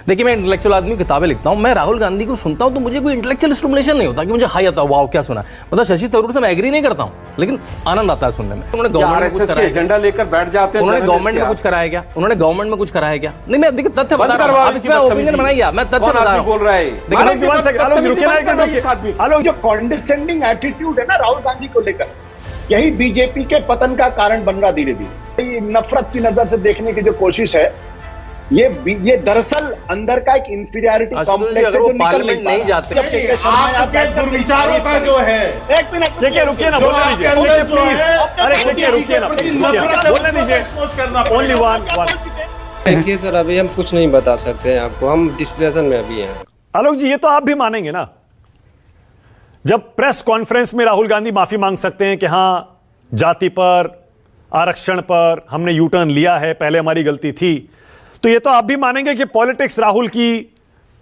देखिए, मैं इंटेलेक्चुअल आदमी, किताबें लिखता हूँ, मैं राहुल गांधी को सुनता हूँ तो मुझे कोई इंटेलेक्चुअल स्टिमुलेशन नहीं होता कि मुझे हाई आता है, वाओ क्या सुना। मतलब शशि थरूर से मैं एग्री नहीं करता हूँ, लेकिन आनंद आता है सुनने में। उन्होंने गवर्नमेंट में कुछ कराया, एजेंडा लेकर बैठ जाते हैं। उन्होंने गवर्नमेंट में कुछ कराया क्या? उन्होंने गवर्नमेंट में कुछ कराया क्या? नहीं, मैं देखिए तथ्य बता रहा हूँ, आप इसमें ओपिनियन बनाइए, मैं तथ्य बता रहा हूँ। बोल रहा है जो कॉन्डिसेंडिंग एटीट्यूड है ना राहुल गांधी को लेकर, यही बीजेपी के पतन का कारण बन रहा धीरे धीरे। नफरत की नजर से देखने की जो कोशिश है, ये दरअसल अंदर का एक इंफीरियरिटी कॉम्प्लेक्स है जो निकल नहीं जाते। आपके दुर्विचारों का जो है, एक मिनट रुकिए ना, बोलने दीजिए। अरे रुकिए ना, बोलने दीजिए। Only one. देखिए सर, अभी हम कुछ नहीं बता सकते हैं आपको, हम डिस्कशन में अभी हैं। आलोक जी, ये तो आप भी मानेंगे ना, जब प्रेस कॉन्फ्रेंस में राहुल गांधी माफी मांग सकते हैं कि हां, जाति पर, आरक्षण पर हमने यू टर्न लिया है, पहले हमारी गलती थी, तो ये तो आप भी मानेंगे कि पॉलिटिक्स राहुल की,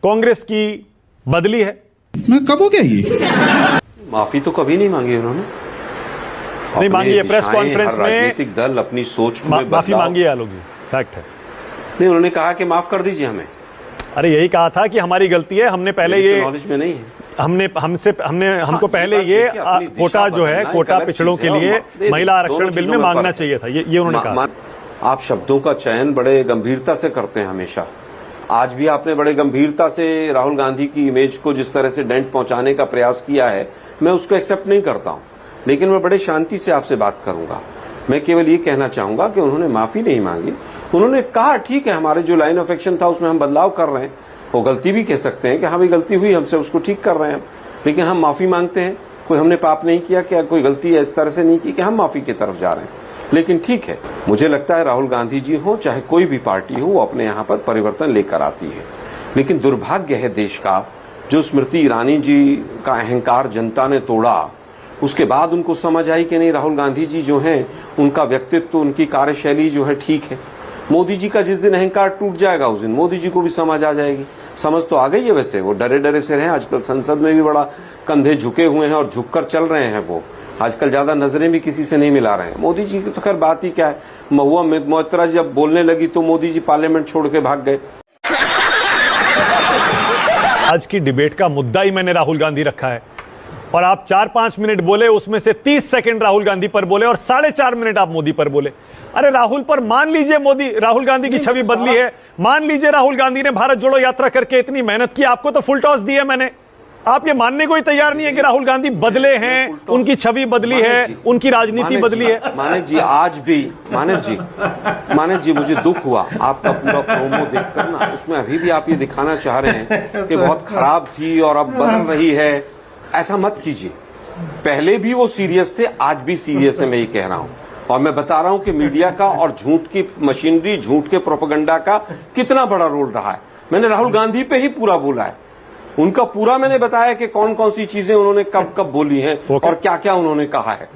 कांग्रेस की बदली है? मैं कब हो गया ये? माफी तो कभी नहीं मांगी उन्होंने, नहीं मांगी है। प्रेस कॉन्फ्रेंस में राजनीतिक दल अपनी सोच को माफी मांगी है आलोक जी, फैक्ट है। नहीं, उन्होंने कहा कि माफ कर दीजिए हमें। अरे यही कहा था कि हमारी गलती है, हमने पहले ये नॉलेज में नहीं है, हमको पहले ये कोटा जो है, कोटा पिछड़ों के लिए महिला आरक्षण बिल में मांगना चाहिए था, ये उन्होंने कहा। आप शब्दों का चयन बड़े गंभीरता से करते हैं हमेशा। आज भी आपने बड़े गंभीरता से राहुल गांधी की इमेज को जिस तरह से डेंट पहुंचाने का प्रयास किया है, मैं उसको एक्सेप्ट नहीं करता हूं, लेकिन मैं बड़े शांति से आपसे बात करूंगा। मैं केवल ये कहना चाहूंगा कि उन्होंने माफी नहीं मांगी। उन्होंने कहा ठीक है, हमारे जो लाइन ऑफ एक्शन था उसमें हम बदलाव कर रहे हैं, वो गलती भी कह सकते हैं कि हाँ भी गलती हुई हमसे, उसको ठीक कर रहे हैं, लेकिन हम माफी मांगते हैं। कोई हमने पाप नहीं किया, क्या कोई गलती इस तरह से नहीं की कि हम माफी की तरफ जा रहे हैं। लेकिन ठीक है, मुझे लगता है राहुल गांधी जी हो चाहे कोई भी पार्टी हो, वो अपने यहाँ पर परिवर्तन लेकर आती है। लेकिन दुर्भाग्य है देश का, जो स्मृति ईरानी जी का अहंकार जनता ने तोड़ा, उसके बाद उनको समझ आई कि नहीं, राहुल गांधी जी जो हैं उनका व्यक्तित्व, उनकी कार्यशैली जो है ठीक है। मोदी जी का जिस दिन अहंकार टूट जाएगा उस दिन मोदी जी को भी समझ आ जाएगी। समझ तो आ गई है, वैसे वो डरे डरे से रहे। आजकल संसद में भी बड़ा कंधे झुके हुए हैं और झुककर चल रहे हैं। वो आजकल ज्यादा नजरें भी किसी से नहीं मिला रहे हैं। मोदी जी की तो खैर बात ही क्या है, महुआ मोइत्रा जब बोलने लगी तो मोदी जी पार्लियामेंट छोड़ के भाग गए। आज की डिबेट का मुद्दा ही मैंने राहुल गांधी रखा है, और आप 4-5 मिनट बोले, उसमें से 30 सेकंड राहुल गांधी पर बोले और 4.5 मिनट आप मोदी पर बोले। अरे राहुल पर मान लीजिए राहुल गांधी की छवि बदली है, मान लीजिए राहुल गांधी ने भारत जोड़ो यात्रा करके इतनी मेहनत की, आपको तो फुल टॉस दी है मैंने। आप ये मानने को ही तैयार नहीं है कि राहुल गांधी बदले हैं, उनकी छवि बदली है, उनकी राजनीति बदली है। मानिक जी, आज भी मानिक जी मुझे दुख हुआ आपका पूरा प्रोमो देखकर ना, उसमें अभी भी आप ये दिखाना चाह रहे हैं कि बहुत खराब थी और अब बदल रही है। ऐसा मत कीजिए, पहले भी वो सीरियस थे, आज भी सीरियस है, मैं ये कह रहा हूं। और मैं बता रहा हूं कि मीडिया का और झूठ की मशीनरी, झूठ के प्रोपेगेंडा का कितना बड़ा रोल रहा है। मैंने राहुल गांधी पे ही पूरा बोला है, उनका पूरा मैंने बताया कि कौन कौन सी चीजें उन्होंने कब कब बोली हैं और क्या क्या उन्होंने कहा है।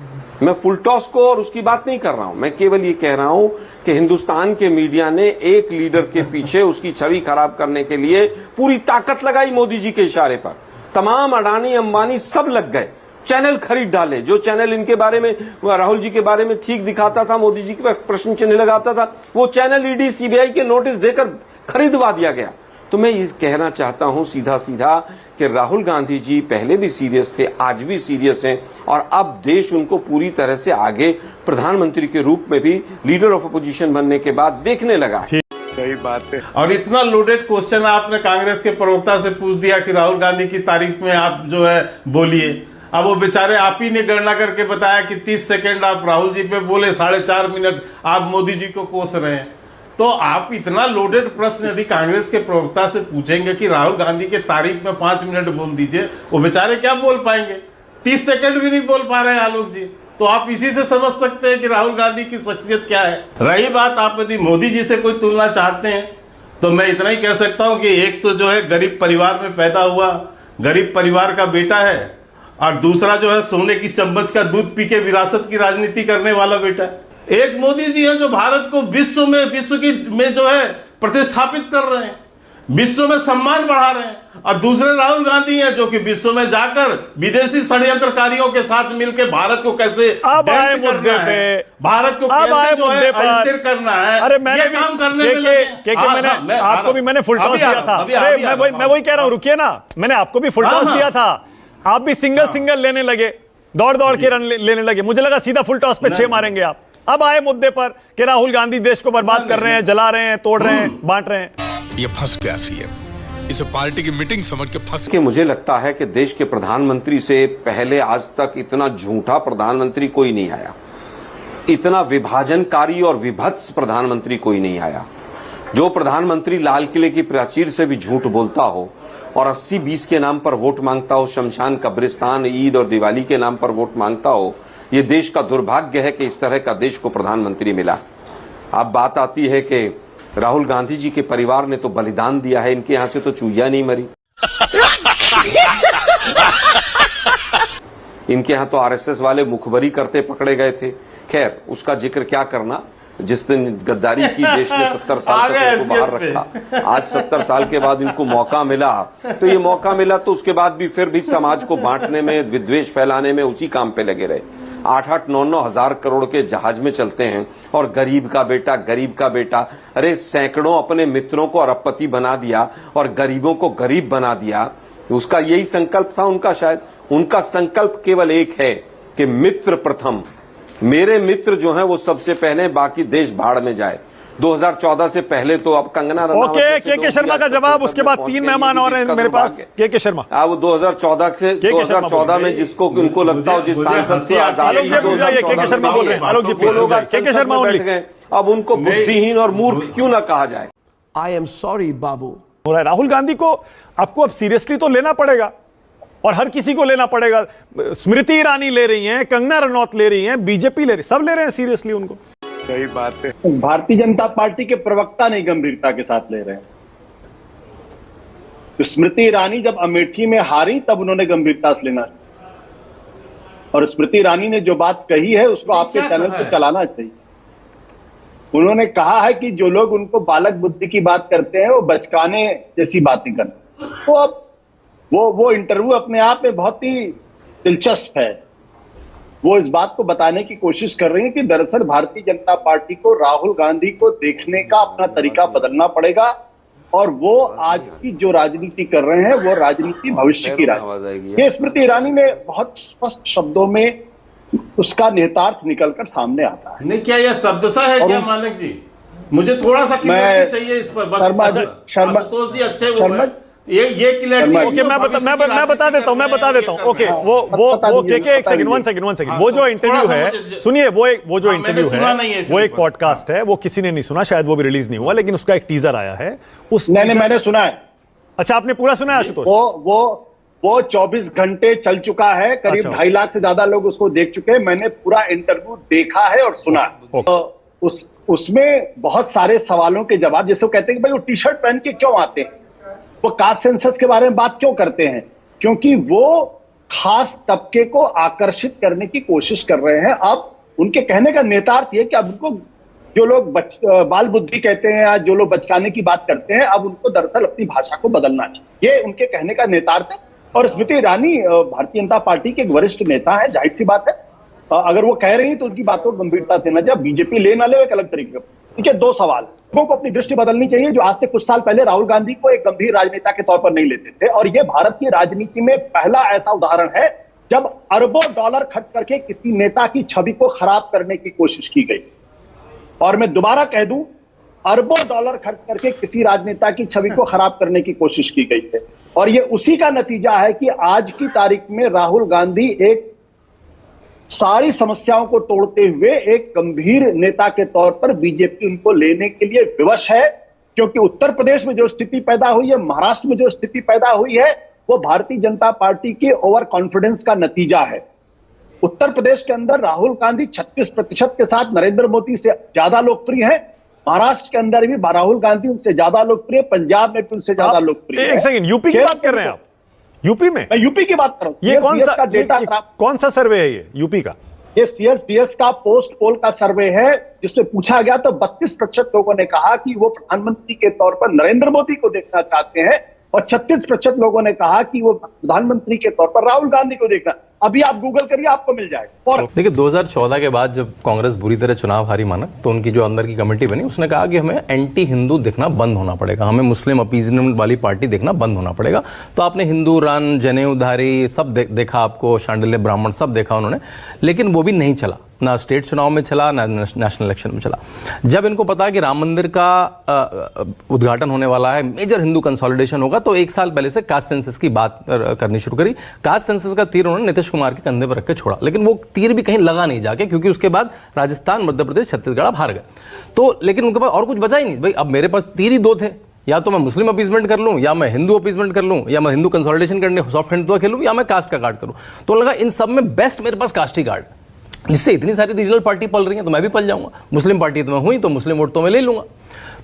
मैं फुल टॉस को और उसकी बात नहीं कर रहा हूं, मैं केवल ये कह रहा हूं कि हिंदुस्तान के मीडिया ने एक लीडर के पीछे उसकी छवि खराब करने के लिए पूरी ताकत लगाई। मोदी जी के इशारे पर तमाम अडानी अंबानी सब लग गए, चैनल खरीद डाले। जो चैनल इनके बारे में, राहुल जी के बारे में ठीक दिखाता था, मोदी जी के प्रश्न चिन्ह लगाता था, वो चैनल ईडी सीबीआई के नोटिस देकर खरीदवा दिया गया। तो मैं ये कहना चाहता हूं सीधा सीधा कि राहुल गांधी जी पहले भी सीरियस थे, आज भी सीरियस हैं, और अब देश उनको पूरी तरह से आगे प्रधानमंत्री के रूप में भी लीडर ऑफ अपोजिशन बनने के बाद देखने लगा। सही बात है। और इतना लोडेड क्वेश्चन आपने कांग्रेस के प्रवक्ता से पूछ दिया कि राहुल गांधी की तारीफ में आप जो है बोलिए। अब वो बेचारे, आप ही ने गणना करके बताया कि 30 सेकंड आप राहुल जी पे बोले, 4.5 मिनट आप मोदी जी को कोस रहे हैं। तो आप इतना लोडेड प्रश्न यदि कांग्रेस के प्रवक्ता से पूछेंगे कि राहुल गांधी के तारीफ में 5 मिनट बोल दीजिए, वो बेचारे क्या बोल पाएंगे? 30 सेकंड भी नहीं बोल पा रहे हैं आलोक जी। तो आप इसी से समझ सकते हैं कि राहुल गांधी की शख्सियत क्या है। रही बात, आप यदि मोदी जी से कोई तुलना चाहते हैं तो मैं इतना ही कह सकता हूं कि एक तो जो है गरीब परिवार में पैदा हुआ, गरीब परिवार का बेटा है, और दूसरा जो है सोने की चम्मच का दूध पी के विरासत की राजनीति करने वाला बेटा है। एक मोदी जी है जो भारत को विश्व में जो है प्रतिष्ठापित कर रहे हैं। विश्व में सम्मान बढ़ा रहे हैं, और दूसरे राहुल गांधी हैं जो कि विश्व में जाकर विदेशी षड्यंत्रकारियों के साथ मिलकर भारत को कैसे अब आए dent करना मुद्दे है, पे, भारत को अब आए कैसे जो है मुद्दे पर। अस्थिर करना है, अरे मैंने ये भी काम करने में लगे हैं। मैंने आपको भी मैंने फुल टॉस दिया था। अरे मैं वही कह रहा हूं, रुकिए ना, मैंने आपको भी फुल टॉस दिया था, आप भी सिंगल लेने लगे, दौड़ के रन लेने लगे, मुझे लगा सीधा फुल टॉस पे 6 मारेंगे आप। अब आए मुद्दे पर कि राहुल गांधी देश को बर्बाद कर रहे हैं, जला रहे हैं, तोड़ रहे हैं, बांट रहे हैं। ये फंस गया सीएम, इसे पार्टी की मीटिंग समझ के फंस कि मुझे लगता है कि देश के प्रधानमंत्री से पहले आज तक इतना झूठा प्रधानमंत्री कोई नहीं आया, इतना विभाजनकारी और विभत्स प्रधानमंत्री कोई नहीं आया। जो प्रधानमंत्री लाल किले की प्राचीर से भी झूठ बोलता हो और 80-20 के नाम पर वोट मांगता हो, शमशान, कब्रिस्तान, ईद और दिवाली के नाम पर वोट मांगता हो, ये देश का दुर्भाग्य है कि इस तरह का देश को प्रधानमंत्री मिला। अब बात आती है कि राहुल गांधी जी के परिवार ने तो बलिदान दिया है, इनके यहां से तो चूहिया नहीं मरी। इनके यहां तो आरएसएस वाले मुखबरी करते पकड़े गए थे। खैर, उसका जिक्र क्या करना, जिस दिन गद्दारी की देश ने 70 साल तक इनको बाहर रखा, आज 70 साल के बाद इनको मौका मिला, तो ये मौका मिला तो उसके बाद भी फिर भी समाज को बांटने में, विद्वेष फैलाने में उसी काम पे लगे रहे। 8-8, 9-9 हजार करोड़ के जहाज में चलते हैं और गरीब का बेटा, अरे सैकड़ों अपने मित्रों को अरबपति बना दिया और गरीबों को गरीब बना दिया। उसका यही संकल्प था उनका, शायद उनका संकल्प केवल एक है कि मित्र प्रथम, मेरे मित्र जो हैं वो सबसे पहले, बाकी देश भाड़ में जाए। 2014 से पहले तो अब कंगना रनावत ओके, के शर्मा का जवाब, उसके बाद 3 मेहमान और हैं मेरे पास। के शर्मा, अब 2014 में जिसको उनको लगता हो, जिस सांसद से आजादी के शर्मा बोल रहे हैं, आलोक जी वो लोग के शर्मा बैठ गए। अब उनको बुद्धिहीन और मूर्ख क्यों ना कहा जाए। आई एम सॉरी बाबू। राहुल गांधी को आपको अब सीरियसली तो लेना पड़ेगा, और हर किसी को लेना पड़ेगा। स्मृति ईरानी ले रही हैं, कंगना रनौत ले रही हैं, बीजेपी ले रही, सब ले रहे हैं सीरियसली उनको। सही बात है। भारतीय जनता पार्टी के प्रवक्ता नहीं गंभीरता के साथ ले रहे हैं। स्मृति ईरानी जब अमेठी में हारी तब उन्होंने गंभीरता से लेना, और स्मृति ईरानी ने जो बात कही है उसको आपके चैनल पे चलाना चाहिए। उन्होंने कहा है कि जो लोग उनको बालक बुद्धि की बात करते हैं वो बचकाने जैसी बातें करते हैं। तो अब वो इंटरव्यू अपने आप में बहुत ही दिलचस्प है। वो इस बात को बताने की कोशिश कर रही है कि दरअसल भारतीय जनता पार्टी को राहुल गांधी को देखने का अपना तरीका बदलना पड़ेगा, और वो आज की जो राजनीति कर रहे हैं वो राजनीति भविष्य की राजनीति। ये स्मृति ईरानी ने बहुत स्पष्ट शब्दों में उसका निहितार्थ निकलकर सामने आता है। नहीं, क्या यह शब्दशः है क्या मालिक जी? मुझे थोड़ा सा क्लियरिटी चाहिए इस पर। आशुतोष जी अच्छे वो है, ये क्लियरिटी। ओके, मैं बता देता हूं। ओके, वो के एक सेकंड, वन सेकंड। वो जो इंटरव्यू है, सुनिए, वो जो इंटरव्यू है वो एक पॉडकास्ट है, वो किसी ने नहीं सुना, शायद वो भी रिलीज नहीं हुआ, लेकिन उसका एक टीजर आया है। मैंने सुना है। अच्छा, आपने पूरा सुना है आशुतोष? वो 24 घंटे चल चुका है, करीब 2.5 लाख से ज्यादा लोग उसको देख चुके हैं। मैंने पूरा इंटरव्यू देखा है और सुना। उसमें बहुत सारे सवालों के जवाब, जैसे वो कहते हैं कि भाई वो टी शर्ट पहन के क्यों आते हैं, वो कास्ट सेंसस के बारे में बात क्यों करते हैं, क्योंकि वो खास तबके को आकर्षित करने की कोशिश कर रहे हैं। अब उनके कहने का नेतार्थ ये कि अब उनको जो लोग बाल बुद्धि कहते हैं या जो लोग बचकाने की बात करते हैं, अब उनको दरअसल अपनी भाषा को बदलना चाहिए। ये उनके कहने का नेतार्थ है। और स्मृति ईरानी भारतीय जनता पार्टी के एक वरिष्ठ नेता है, जाहिर सी बात है अगर वो कह रही है तो उनकी बातों को गंभीरता देना चाहिए। बीजेपी ले ना ले एक अलग तरीके का। ठीक है, 2 सवाल। लोगों को अपनी दृष्टि बदलनी चाहिए, जो आज से कुछ साल पहले राहुल गांधी को एक गंभीर राजनेता के तौर पर नहीं लेते थे। और ये भारत की राजनीति में पहला ऐसा उदाहरण है जब अरबों डॉलर खर्च करके किसी नेता की छवि को खराब करने की कोशिश की गई। और मैं दोबारा कह दूं, अरबों डॉलर खर्च करके किसी राजनेता की छवि को खराब करने की कोशिश की गई है। और ये उसी का नतीजा है कि आज की तारीख में राहुल गांधी एक सारी समस्याओं को तोड़ते हुए एक गंभीर नेता के तौर पर बीजेपी उनको लेने के लिए विवश है। क्योंकि उत्तर प्रदेश में जो स्थिति पैदा हुई है, महाराष्ट्र में जो स्थिति पैदा हुई है, वो भारतीय जनता पार्टी के ओवर कॉन्फिडेंस का नतीजा है। उत्तर प्रदेश के अंदर राहुल गांधी 36% के साथ नरेंद्र मोदी से ज्यादा लोकप्रिय है। महाराष्ट्र के अंदर भी राहुल गांधी उनसे ज्यादा लोकप्रिय, पंजाब में भी उनसे ज्यादा लोकप्रिय। एक सेकंड, यूपी की बात कर रहे हैं आप? यूपी में? मैं यूपी की बात कर रहा हूं। ये कौन सा सर्वे है ये यूपी का? ये CSDS का पोस्ट पोल का सर्वे है, जिसमें पूछा गया तो 32% लोगों ने कहा कि वो प्रधानमंत्री के तौर पर नरेंद्र मोदी को देखना चाहते हैं और 36% लोगों ने कहा कि वो प्रधानमंत्री के तौर पर राहुल गांधी को देखना। अभी आप गूगल करिए, आपको मिल जाएगा। और देखिए 2014 के बाद जब कांग्रेस बुरी तरह चुनाव हारी माना, तो उनकी जो अंदर की कमेटी बनी उसने कहा कि हमें एंटी हिंदू देखना बंद होना पड़ेगा, हमें मुस्लिम अपीजमेंट वाली पार्टी देखना बंद होना पड़ेगा। तो आपने हिंदू रन, जनेऊधारी सब देखा, आपको शांडिल्य ब्राह्मण सब देखा उन्होंने, लेकिन वो भी नहीं चला, ना स्टेट चुनाव में चला ना नेशनल इलेक्शन में चला। जब इनको पता कि राम मंदिर का उद्घाटन होने वाला है, मेजर हिंदू कंसोलिडेशन होगा, तो एक साल पहले से कास्ट सेंसस की बात करनी शुरू करी। कास्ट सेंसस का तीर उन्होंने नीतीश कुमार के कंधे पर रख के छोड़ा, लेकिन वो तीर भी कहीं लगा नहीं जाके, क्योंकि उसके बाद राजस्थान, मध्य प्रदेश, छत्तीसगढ़ आप हार गए। तो लेकिन उनके पास और कुछ बचा ही नहीं भाई, अब मेरे पास तीर ही दो थे, या तो मैं मुस्लिम अपीजमेंट कर लूं, या मैं हिंदू अपीजमेंट कर लूं, या मैं हिंदू कंसोलिडेशन करने सॉफ्ट हिंदुत्व खेलूं, या मैं कास्ट का कार्ड करूं। तो लगा इन सब में बेस्ट मेरे पास कास्ट ही कार्ड, जिससे इतनी सारी रीजनल पार्टी पल रही हैं तो मैं भी पल जाऊंगा, मुस्लिम पार्टी तो मैं हुई तो मुस्लिम वोट तो मैं ले लूंगा।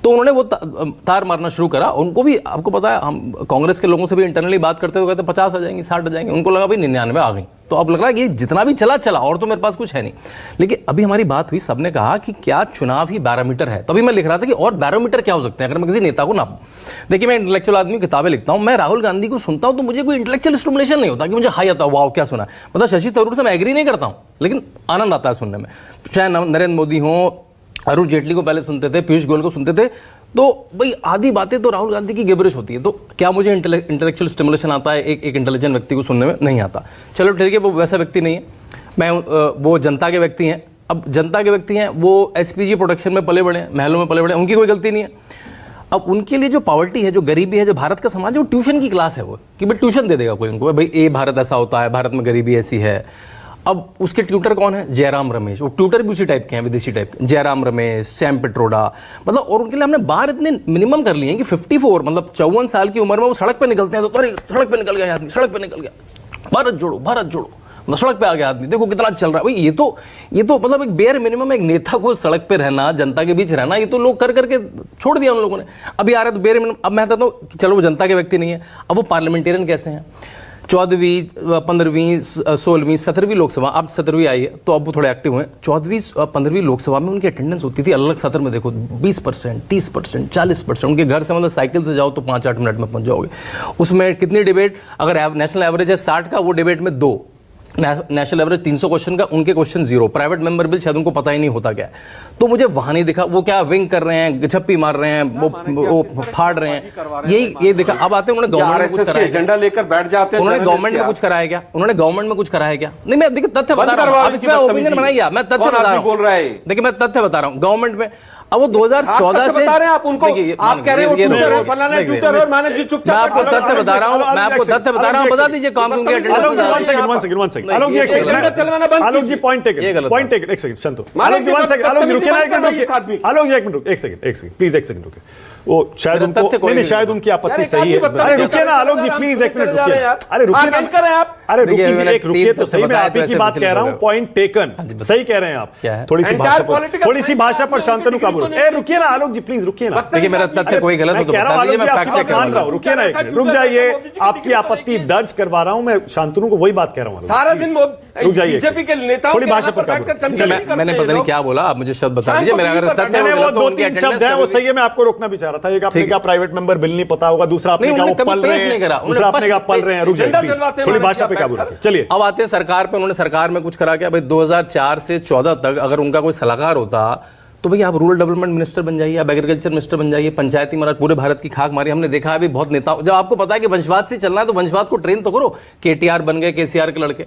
तो उन्होंने वो तार मारना शुरू करा। उनको भी, आपको पता है, हम कांग्रेस के लोगों से भी इंटरनली बात करते हुए कहते 50 आ जाएंगी, 60 आ जाएंगे, उनको लगा भाई 99 आ गई। तो अब लग रहा है कि जितना भी चला और तो मेरे पास कुछ है नहीं। लेकिन अभी हमारी बात हुई, सबने कहा कि क्या चुनाव ही बैरोमीटर है, तभी मैं लिख रहा था कि और बैरोमीटर क्या हो सकते हैं अगर मैं किसी नेता को नापूं। देखिए मैं इंटेलेक्चुअल आदमी, किताबें लिखता हूं, मैं राहुल गांधी को सुनता हूं तो मुझे कोई इंटेलेक्चुअल स्टिमुलेशन नहीं होता कि मुझे हाई आता है, वाओ क्या सुना। मतलब शशि थरूर से मैं एग्री नहीं करता हूं, लेकिन आनंद आता है सुनने में। चाहे नरेंद्र मोदी हो, अरुण जेटली को पहले सुनते थे, पीयूष गोयल को सुनते थे, तो भाई आधी बातें तो राहुल गांधी की गिबरिश होती है। तो क्या मुझे इंटेलेक्चुअल स्टिमुलेशन आता है एक इंटेलिजेंट व्यक्ति को सुनने में? नहीं आता। चलो ठीक है, वो वैसा व्यक्ति नहीं है, मैं वो जनता के व्यक्ति हैं। अब जनता के व्यक्ति हैं, वो SPG प्रोटेक्शन में पले बड़े हैं, महलों में पले बड़े हैं, उनकी कोई गलती नहीं है। अब उनके लिए जो पॉवर्टी है, जो गरीबी है, जो भारत का समाज है, वो ट्यूशन की क्लास है, वो कि भाई ट्यूशन दे देगा कोई उनको, भाई ये भारत ऐसा होता है, भारत में गरीबी ऐसी है। अब उसके ट्यूटर कौन है? जयराम रमेश। वो ट्यूटर भी उसी टाइप के हैं, विदेशी टाइप के, जयराम रमेश, सैम पिट्रोडा, मतलब। और उनके लिए हमने बार इतने मिनिमम कर लिए हैं कि 54 मतलब 54 साल की उम्र में वो सड़क पे निकलते हैं तो अरे सड़क पे निकल गया आदमी, सड़क पे निकल गया, भारत जोड़ो भारत जोड़ो, मतलब सड़क पे आ गया आदमी, देखो कितना चल रहा है भाई। ये तो मतलब एक बेयर मिनिमम, एक नेता को सड़क पे रहना, जनता के बीच रहना, ये तो लोग कर करके छोड़ दिया उन लोगों ने। अभी आ रहा है तो बेयर मिनिमम। अब मैं कहता हूँ चलो वो जनता के व्यक्ति नहीं है, अब वो पार्लियामेंटेरियन कैसे हैं? 14वीं, 15वीं, 16वीं, 17वीं लोकसभा, अब 17वीं आई है तो अब वो थोड़े एक्टिव हुए। 14वीं, 15वीं लोकसभा में उनकी अटेंडेंस होती थी अलग सत्र में, देखो 20%, 30%, 40%। उनके घर से मतलब साइकिल से जाओ तो 5-8 मिनट में पहुंच जाओगे। उसमें कितनी डिबेट, अगर नेशनल एवरेज है 60 का, वो डिबेट में 2, नेशनल एवरेज 300 क्वेश्चन का, उनके क्वेश्चन 0। प्राइवेट मेंबर बिल शायद उनको पता ही नहीं होता क्या है। तो मुझे वहां नहीं दिखा वो क्या विंग कर रहे हैं, झप्पी मार रहे हैं, वो फाड़ रहे हैं, ये देखा। अब आते हैं उन्होंने गवर्नमेंट में कुछ कराया, एजेंडा लेकर बैठ जाते हैं। उन्होंने गवर्नमेंट में कुछ कराया क्या? उन्होंने गवर्नमेंट में कुछ कराया क्या? नहीं, मैं देखिए तथ्य बता रहा हूं, आप इस पे ओपिनियन बनाइए, मैं तथ्य बता रहा हूं। देखिए मैं तथ्य बता रहा हूं, गवर्नमेंट में अब वो 2014 से बता रहे हैं आप उनको, आप कह रहे हो ट्विटर है, फलाना ट्विटर और मैंने जी चुपचाप। मैं आपको तथ्य बता रहा हूं, मैं आपको तथ्य बता रहा हूं, बता दीजिए काम क्यों किया। वन सेकंड आलोक जी, एक सेकंड आलोक जी, पॉइंट टेकन, एक सेकंड शांतो, आलोक जी वन सेकंड, आलोक जी रुकिए ना, एक मिनट, आलोक जी एक मिनट, एक सेकंड प्लीज, एक सेकंड रुकिए। वो शायद उनको नहीं, शायद उनकी आपत्ति सही है। अरे रुकिए ना आलोक जी, प्लीज एक मिनट रुकिए। अरे रुकिए ना, अरे रुकिए जी, एक रुकिए तो सही, मैं आप ही की बात कह रहा हूं, पॉइंट टेकन, सही कह रहे हैं आप। थोड़ी सी भाषा पर शांतनु काबू। रुकिए ना आलोक जी, प्लीज रुकिए ना। देखिए मेरा तथ्य कोई गलत हो तो बता दीजिए, मैं फैक्ट चेक मान रहा हूं। रुकिए ना एक मिनट, रुक जाइए, आपकी आपत्ति दर्ज करवा रहा हूं मैं, शांतनु को वही बात कह रहा हूं। सारा दिन रुक जाइए, बीजेपी के नेताओं थोड़ी भाषा पर मैंने पता नहीं क्या बोला, आप मुझे शब्द बता दीजिए। मेरा अगर तथ्य वो 2-3 शब्द है वो सही है, मैं आपको रोकना भी चाह रहा था। एक आपने कहा प्राइवेट मेंबर बिल नहीं पता होगा, दूसरा आपने कहा वो पल रहे हैं, दूसरा आपने कहा पल रहे हैं। रुक जाइए, थोड़ी भाषा पे काबू रखिए। चलिए अब आते हैं सरकार पे। उन्होंने सरकार में कुछ करा क्या भाई? 2004 से 14 तक अगर उनका कोई सलाहकार होता तो भैया आप रूरल डेवलपमेंट मिनिस्टर बन जाइए, आप एग्रीकल्चर मिनिस्टर बन जाइए, पंचायती महाराज, पूरे भारत की खाक मारी। हमने देखा है अभी बहुत नेता, जब आपको पता है कि वंशवाद से चलना है तो वंशवाद को ट्रेन तो करो। KTR बन गए, KCR के लड़के,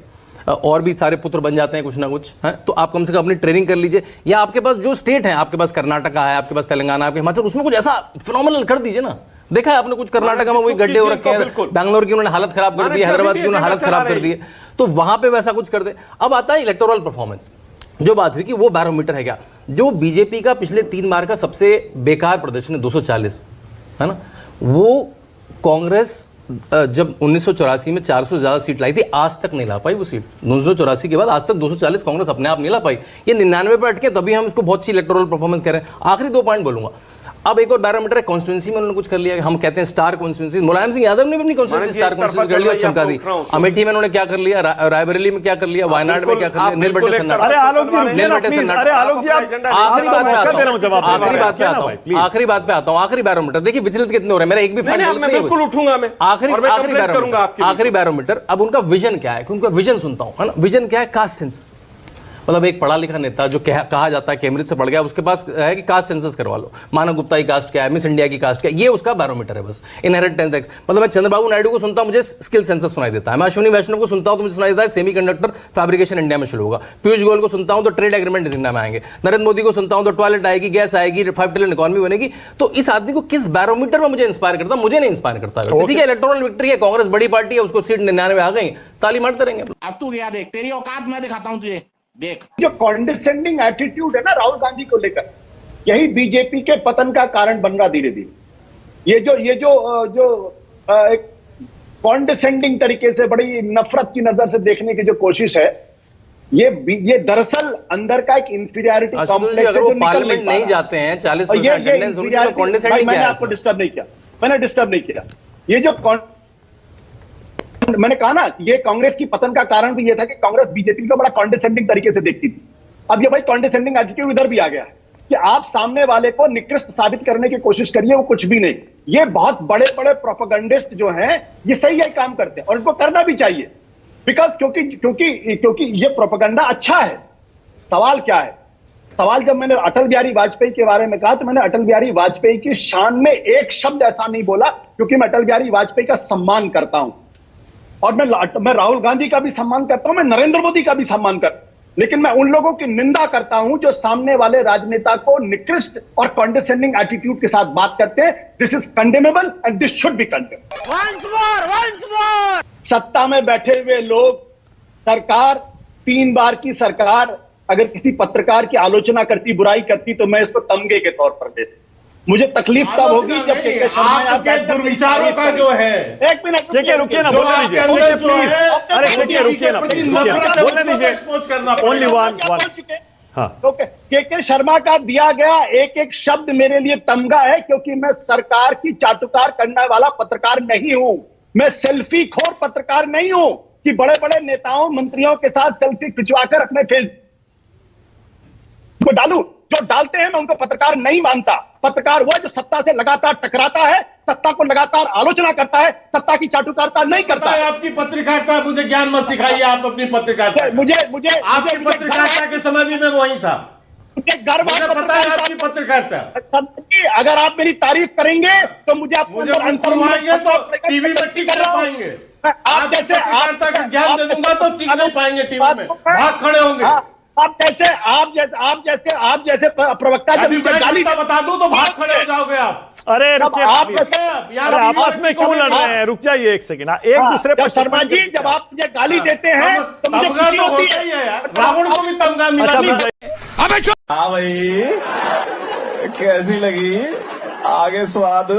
और भी सारे पुत्र बन जाते हैं कुछ ना कुछ, है तो आप कम से कम अपनी ट्रेनिंग कर लीजिए। या आपके पास जो स्टेट है, आपके पास कर्नाटका है, आपके पास तेलंगाना, आपके हिमाचल, उसमें कुछ ऐसा फिनोमिनल कर दीजिए ना। देखा है आपने कुछ कर्नाटका में वही गड्ढे हो रखे हैं, बैंगलोर की उन्होंने हालत खराब कर दी, हैदराबाद की उन्होंने हालत खराब कर दी है, तो वहां पे वैसा कुछ कर दे। अब आता है इलेक्टोरल परफॉर्मेंस, जो बात हुई कि वो बैरोमीटर है क्या। जो बीजेपी का पिछले 3 बार का सबसे बेकार प्रदर्शन है 240, है ना, वो कांग्रेस जब 1984 में 400 से ज्यादा सीट लाई थी, आज तक नहीं ला पाई वो सीट। 1984 के बाद आज तक 240 कांग्रेस अपने आप नहीं ला पाई। ये 99 पे अटके, तभी हम इसको बहुत अच्छी इलेक्टोरल परफॉर्मेंस कह रहे हैं। आखिरी 2 पॉइंट बोलूंगा। अब एक और बैरोमीटर है कॉन्स्टिट्यूंसी में उन्होंने कुछ कर लिया, हम कहते हैं स्टार कॉन्स्टिट्यूंसी। मुलायम सिंह यादव ने भी अपनी कॉन्स्टिट्यूंसी स्टार कॉन्स्टिट्यूंसी कर लिया, चमका दी। अमेठी में उन्होंने क्या कर लिया, रायबरेली में क्या कर लिया, वायनाड में क्या कर लिया, नीलबंटी सन्नाटा। अरे आलोक जी रुकिए ना प्लीज, अरे आलोक जी आप आखिरी बात पे आता हूं, आखिरी बात पे आता हूं, आखिरी बैरोमीटर देखिए विचलित कितने हो रहे हैं, मेरा एक भी मैं बिल्कुल उठूंगा, मैं आखिरी बैरोमीटर। अब उनका विजन क्या है, उनका विजन सुनता हूं, है ना। विजन क्या है, कास्ट सेंसस। मतलब एक पढ़ा लिखा नेता जो कहा जाता है कैम्ब्रिज से पढ़ गया, उसके पास है कि कास्ट सेंसस करवा लो, मानव गुप्ता की कास्ट क्या है, मिस इंडिया की कास्ट क्या है, ये उसका बैरोमीटर है बस, इनहेरेंट टैक्स। मतलब मैं चंद्रबाबू नायडू को सुनता हूं, मुझे स्किल सेंसस सुनाई देता है। मैं अश्विनी वैष्णव को सुनता हूं तो मुझे सुनाई देता है सेमीकंडक्टर फैब्रिकेशन इंडिया में शुरू होगा। पीयूष गोयल को सुनता हूं तो ट्रेड एग्रीमेंट इंडिया में आएंगे। नरेंद्र मोदी को सुनता हूं तो टॉयलेट आएगी, गैस आएगी, 5 ट्रिलियन इकोनॉमी बनेगी। तो इस आदमी को किस बैरोमीटर में मुझे इंस्पायर करता, मुझे नहीं इंस्पायर करता। ठीक है, इलेक्टोरल विक्ट्री है, कांग्रेस बड़ी पार्टी है, उसको सीट 99 आ गई, ताली मारते रहेंगे। अब तू गया देख, तेरी औकात मैं दिखाता हूं तुझे, देख। जो कॉन्डिसेंडिंग एटीट्यूड है ना राहुल गांधी को लेकर, यही बीजेपी के पतन का कारण बन रहा धीरे धीरे। ये जो एक कॉन्डिसेंडिंग तरीके से, बड़ी नफरत की नजर से देखने की जो कोशिश है, ये दरअसल अंदर का एक इंफीरियरिटी कॉम्प्लेक्स है जो निकल नहीं जाते हैं। 40% अटेंडेंस उनकी, तो कॉन्डिसेंडिंग मैंने आपको डिस्टर्ब नहीं किया, मैंने डिस्टर्ब नहीं किया। ये जो मैंने कहा ना, ये कांग्रेस की पतन का कारण भी ये था कि कांग्रेस बीजेपी को बड़ा कॉन्डिसेंडिंग तरीके से देखती थी। अब ये भाई कॉन्डिसेंडिंग एटीट्यूड इधर भी आ गया है कि आप सामने वाले को निकृष्ट साबित करने की कोशिश करिए, वो कुछ भी नहीं। ये बहुत बड़े बड़े प्रोपेगेंडिस्ट जो हैं, ये सही है काम करते हैं और इनको करना भी चाहिए, बिकॉज क्योंकि ये प्रोपेगेंडा अच्छा है। सवाल क्या है, सवाल जब मैंने अटल बिहारी वाजपेयी के बारे में कहा तो मैंने अटल बिहारी वाजपेयी की शान में एक शब्द ऐसा नहीं बोला, क्योंकि मैं अटल बिहारी वाजपेयी का सम्मान करता हूं और मैं राहुल गांधी का भी सम्मान करता हूं, मैं नरेंद्र मोदी का भी सम्मान करता हूं, लेकिन मैं उन लोगों की निंदा करता हूं जो सामने वाले राजनेता को निकृष्ट और कॉन्डिसेंडिंग एटीट्यूड के साथ बात करते हैं। This is condemnable and this should be condemned. सत्ता में बैठे हुए लोग, सरकार, 3 बार की सरकार अगर किसी पत्रकार की आलोचना करती, बुराई करती, तो मैं इसको तमगे के तौर पर देता। मुझे तकलीफ तब होगी जब के शर्मा आपके दुर्विचारों का जो है। एक मिनट रुकिए ना, बोलने दीजिए प्लीज। अरे रुकिए ना, बोलने दीजिए। Only one. हाँ, के शर्मा का दिया गया एक एक शब्द मेरे लिए तमगा है, क्योंकि मैं सरकार की चाटुकार करने वाला पत्रकार नहीं हूं। मैं सेल्फी खोर पत्रकार नहीं हूं कि बड़े बड़े नेताओं मंत्रियों के साथ सेल्फी खिंचवाकर अपने फेसबुक को डालूं। जो डालते हैं मैं उनको पत्रकार नहीं मानता। पत्रकार वो जो सत्ता से लगातार टकराता है, सत्ता को लगातार आलोचना करता है, सत्ता की चाटुकारिता नहीं करता है। आपकी पत्रकारिता, मुझे ज्ञान मत सिखाइए। आप अपनी पत्रकारिता, मुझे आपकी पत्रकारिता के समय भी मैं वही था, मुझे गर्व पता है आपकी पत्रकारिता। अगर आप मेरी तारीफ करेंगे तो मुझे खुलवाएंगे तो टीवी में टिक नहीं पाएंगे। आप जैसे पत्रकारिता का ज्ञान दे दूंगा तो टिक नहीं पाएंगे टीवी में, भाग खड़े होंगे। आप जैसे प्रवक्ता जब मुझे गाली बता दूं तो भाग खड़े हो जाओगे आप। अरे रुकिए, आप आपस में क्यों लड़ रहे हैं? रुक जाइए एक सेकंड। एक दूसरे पर शर्मा जी, जब आप मुझे गाली देते हैं तो मुझे खुशी होती है। रावण को भी तमगा मिला। हाँ भाई, कैसी लगी आगे स्वाद?